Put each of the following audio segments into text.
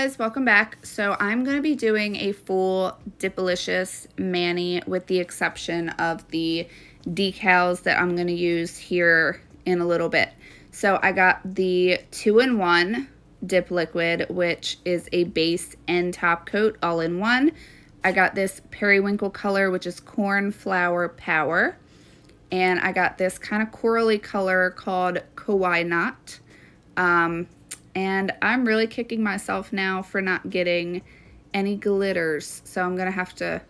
guys, welcome back. So I'm going to be doing a full Dipalicious mani with the exception of the decals that I'm going to use here in a little bit. So I got the 2-in-1 dip liquid, which is a base and top coat all in one. I got this periwinkle color, which is Cornflower Power. And I got this kind of corally color called Kawaii Not. And I'm really kicking myself now for not getting any glitters. So I'm going to have to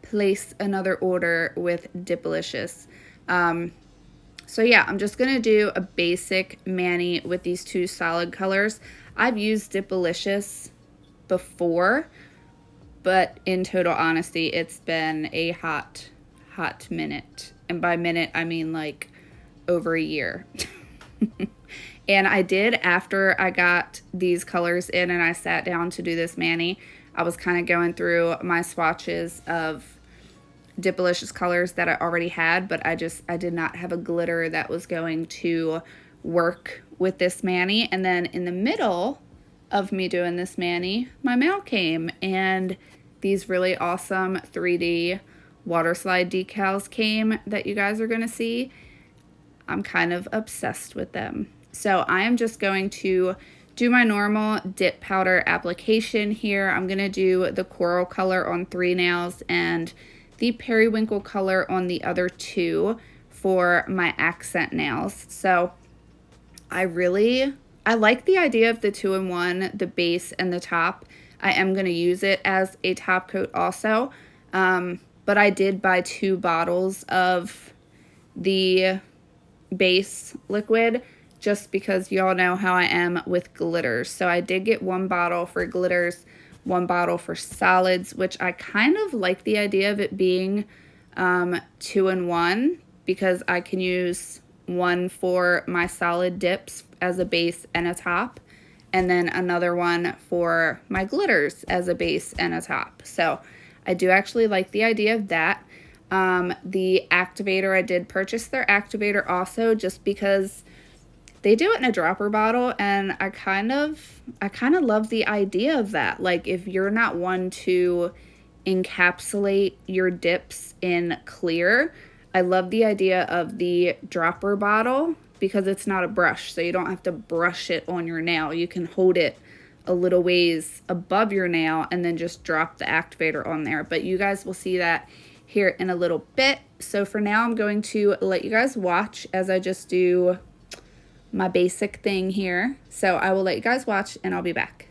place another order with Dipalicious. So yeah, I'm just going to do a basic mani with these two solid colors. I've used Dipalicious before, but in total honesty, it's been a hot minute. And by minute, I mean like over a year. And I did, after I got these colors in and I sat down to do this mani, I was kind of going through my swatches of Dipalicious colors that I already had, but I did not have a glitter that was going to work with this mani. And then in the middle of me doing this mani, my mail came, and these really awesome 3D water slide decals came that you guys are going to see. I'm kind of obsessed with them. So I am just going to do my normal dip powder application here. I'm going to do the coral color on 3 nails and the periwinkle color on the other 2 for my accent nails. So I like the idea of the 2-in-1, the base and the top. I am going to use it as a top coat also. But I did buy 2 bottles of the base liquid, just because y'all know how I am with glitters. So I did get 1 bottle for glitters, 1 bottle for solids, which I kind of like the idea of it being 2-in-1, because I can use 1 for my solid dips as a base and a top, and then another one for my glitters as a base and a top. So I do actually like the idea of that. The activator, I did purchase their activator also, just because they do it in a dropper bottle, and I kind of love the idea of that. Like, if you're not one to encapsulate your dips in clear, I love the idea of the dropper bottle, because it's not a brush, so you don't have to brush it on your nail. You can hold it a little ways above your nail and then just drop the activator on there. But you guys will see that here in a little bit. So for now, I'm going to let you guys watch as I just do my basic thing here. So I will let you guys watch, and I'll be back.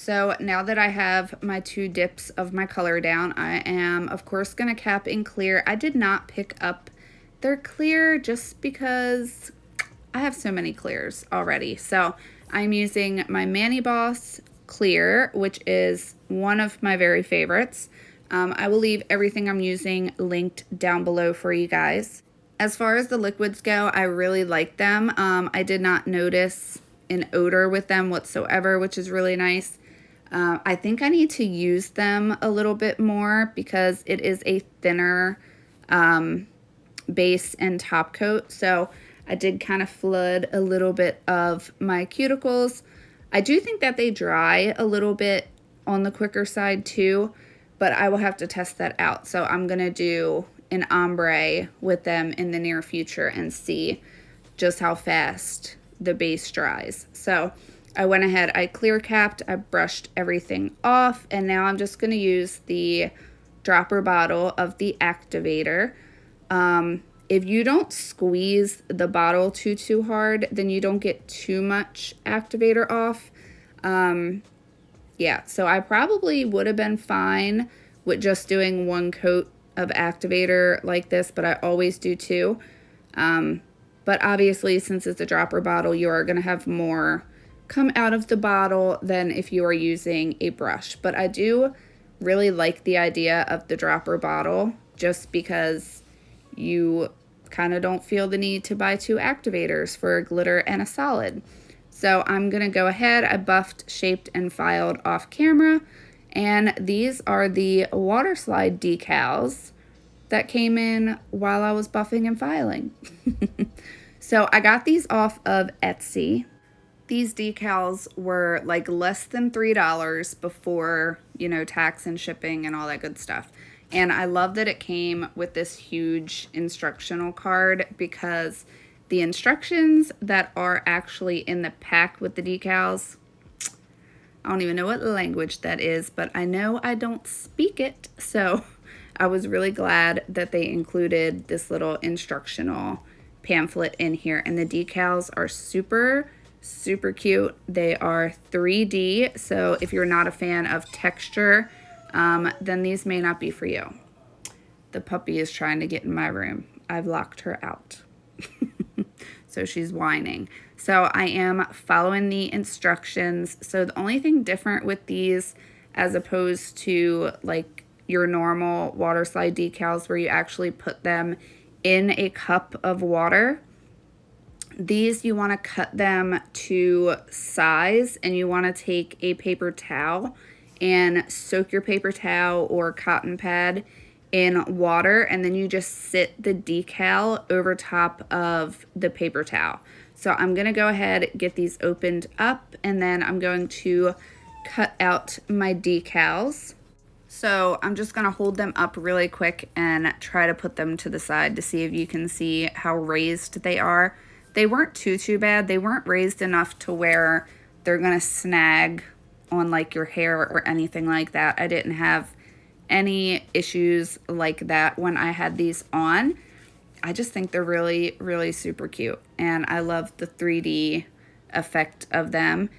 So now that I have my 2 dips of my color down, I am of course going to cap in clear. I did not pick up their clear just because I have so many clears already. So I'm using my Mani Boss clear, which is one of my very favorites. I will leave everything I'm using linked down below for you guys. As far as the liquids go, I really like them. I did not notice an odor with them whatsoever, which is really nice. I think I need to use them a little bit more because it is a thinner base and top coat. So I did kind of flood a little bit of my cuticles. I do think that they dry a little bit on the quicker side too, but I will have to test that out. So I'm going to do an ombre with them in the near future and see just how fast the base dries. So I went ahead, I clear capped, I brushed everything off, and now I'm just going to use the dropper bottle of the Activator. If you don't squeeze the bottle too hard, then you don't get too much Activator off. Yeah, so I probably would have been fine with just doing 1 coat of Activator like this, but I always do 2. But obviously, since it's a dropper bottle, you are going to have more come out of the bottle than if you are using a brush. But I do really like the idea of the dropper bottle just because you kind of don't feel the need to buy 2 activators for a glitter and a solid. So I'm going to go ahead. I buffed, shaped, and filed off camera. And these are the water slide decals that came in while I was buffing and filing. So I got these off of Etsy. These decals were like less than $3 before, you know, tax and shipping and all that good stuff. And I love that it came with this huge instructional card because the instructions that are actually in the pack with the decals, I don't even know what language that is, but I know I don't speak it. So I was really glad that they included this little instructional pamphlet in here. And the decals are super cute. They are 3D. So if you're not a fan of texture, then these may not be for you. The puppy is trying to get in my room. I've locked her out. So she's whining. So I am following the instructions. So the only thing different with these as opposed to like your normal water slide decals where you actually put them in a cup of water, these you want to cut them to size, and you want to take a paper towel and soak your paper towel or cotton pad in water, and then you just sit the decal over top of the paper towel. So I'm going to go ahead, get these opened up, and then I'm going to cut out my decals. So I'm just going to hold them up really quick and try to put them to the side to see if you can see how raised they are. They weren't too bad. They weren't raised enough to where they're going to snag on like your hair or anything like that. I didn't have any issues like that when I had these on. I just think they're really super cute, and I love the 3D effect of them.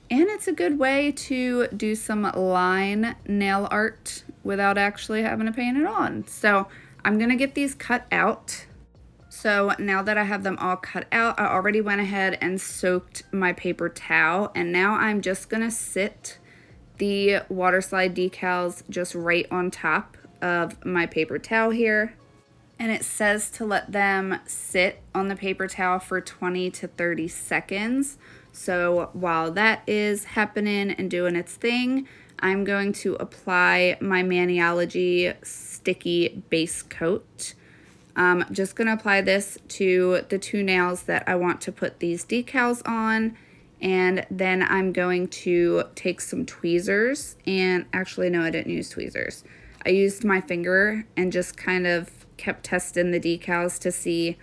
And it's a good way to do some line nail art without actually having to paint it on. So I'm gonna get these cut out. So now that I have them all cut out, I already went ahead and soaked my paper towel, and now I'm just gonna sit the water slide decals just right on top of my paper towel here. And it says to let them sit on the paper towel for 20 to 30 seconds. So while that is happening and doing its thing, I'm going to apply my Maniology sticky base coat. I'm just going to apply this to the 2 nails that I want to put these decals on. And then I'm going to take some tweezers, and actually no, I didn't use tweezers. I used my finger and just kind of kept testing the decals to see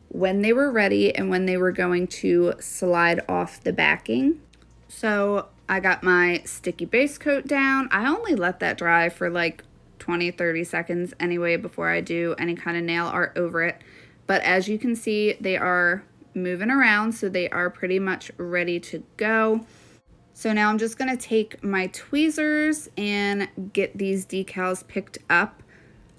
when they were ready and when they were going to slide off the backing. So I got my sticky base coat down. I only let that dry for like 20-30 seconds anyway before I do any kind of nail art over it. But as you can see, they are moving around, so they are pretty much ready to go. So now I'm just going to take my tweezers and get these decals picked up.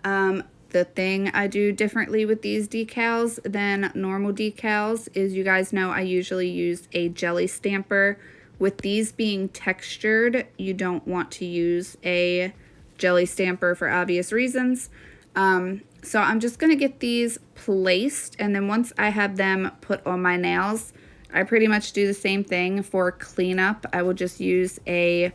The thing I do differently with these decals than normal decals is, you guys know I usually use a jelly stamper. With these being textured, you don't want to use a jelly stamper for obvious reasons. So I'm just going to get these placed, and then once I have them put on my nails, I pretty much do the same thing for cleanup. I will just use a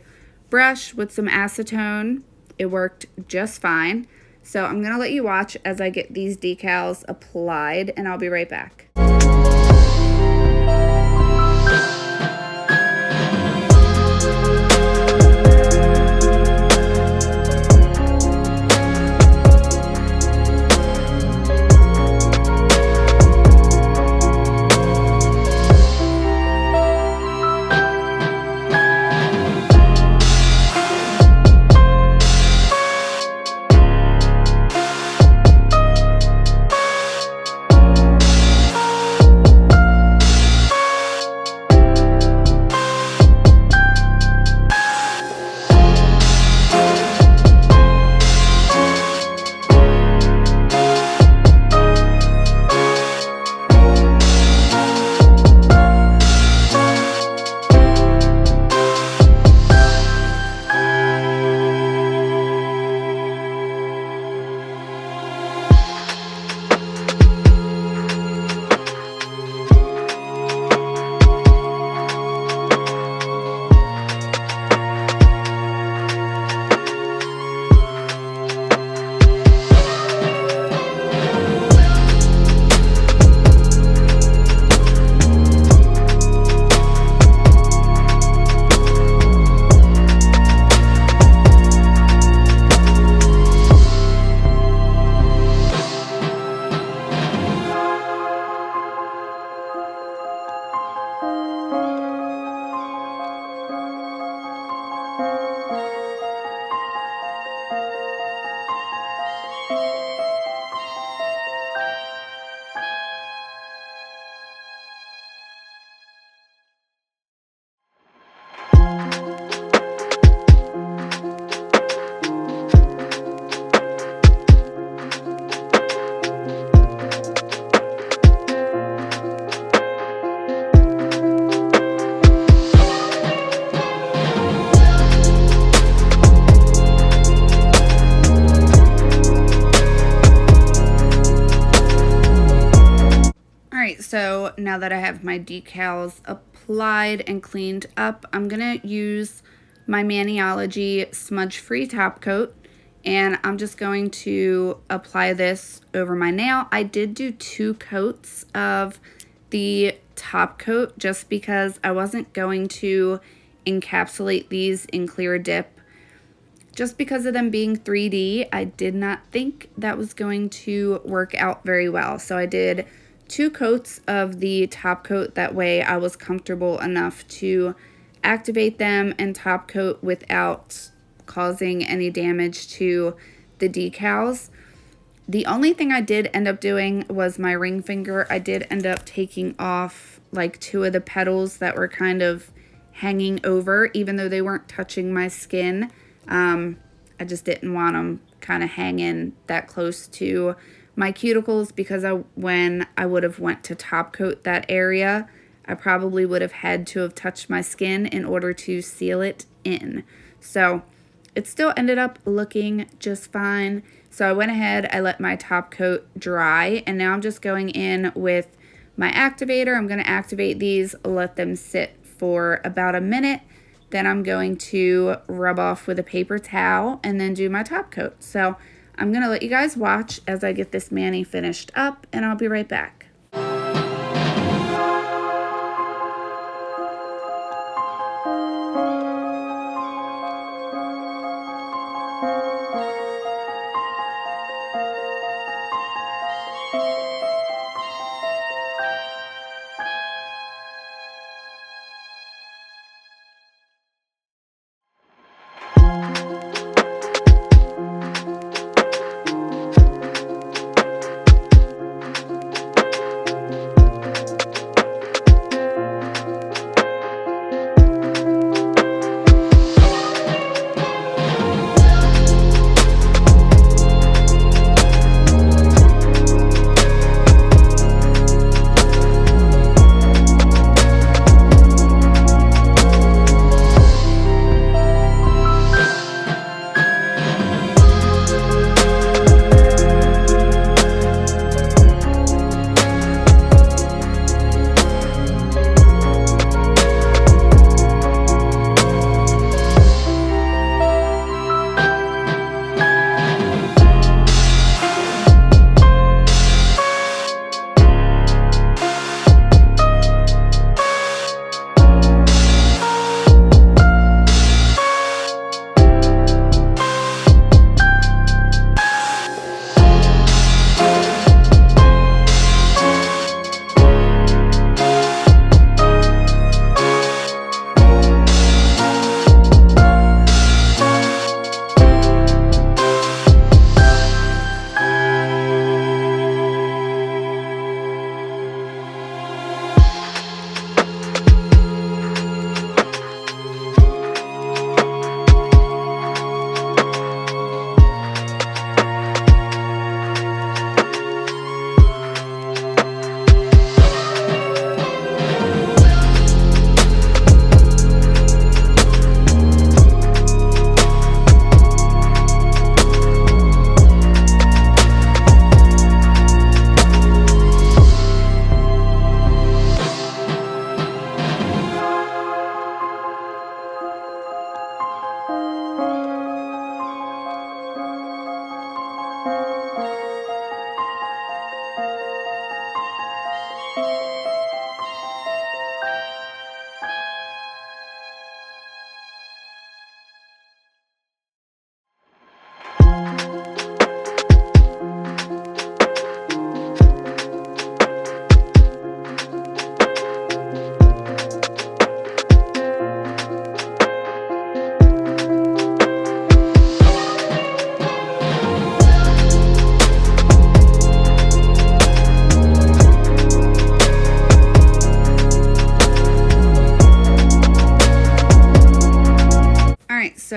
brush with some acetone. It worked just fine. So I'm going to let you watch as I get these decals applied, and I'll be right back. So now that I have my decals applied and cleaned up, I'm going to use my Maniology smudge-free top coat, and I'm just going to apply this over my nail. I did do 2 coats of the top coat just because I wasn't going to encapsulate these in clear dip. Just because of them being 3D, I did not think that was going to work out very well. So I did 2 coats of the top coat. That way I was comfortable enough to activate them and top coat without causing any damage to the decals. The only thing I did end up doing was my ring finger. I did end up taking off like 2 of the petals that were kind of hanging over, even though they weren't touching my skin. I just didn't want them kind of hanging that close to my cuticles, because when I would have went to top coat that area, I probably would have had to have touched my skin in order to seal it in. So it still ended up looking just fine. So I went ahead, I let my top coat dry, and now I'm just going in with my activator. I'm going to activate these, let them sit for about a minute. Then I'm going to rub off with a paper towel and then do my top coat. So I'm going to let you guys watch as I get this mani finished up, and I'll be right back.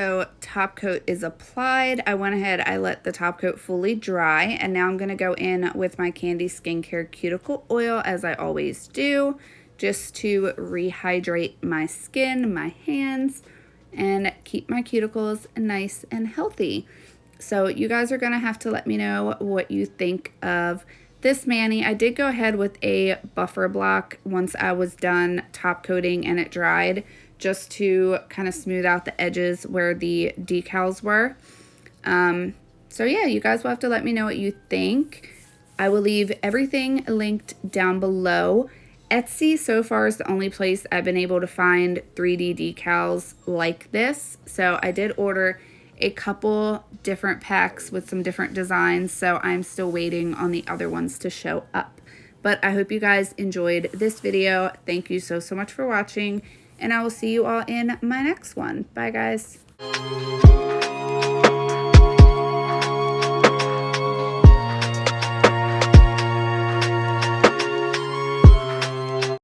So top coat is applied. I went ahead, I let the top coat fully dry, and now I'm going to go in with my Candy Skincare Cuticle Oil as I always do, just to rehydrate my skin, my hands, and keep my cuticles nice and healthy. So you guys are going to have to let me know what you think of this mani. I did go ahead with a buffer block once I was done top coating and it dried, just to kind of smooth out the edges where the decals were. So yeah, you guys will have to let me know what you think. I will leave everything linked down below. Etsy so far is the only place I've been able to find 3D decals like this. So I did order a couple different packs with some different designs, so I'm still waiting on the other ones to show up. But I hope you guys enjoyed this video. Thank you so much for watching, and I will see you all in my next one. Bye, guys.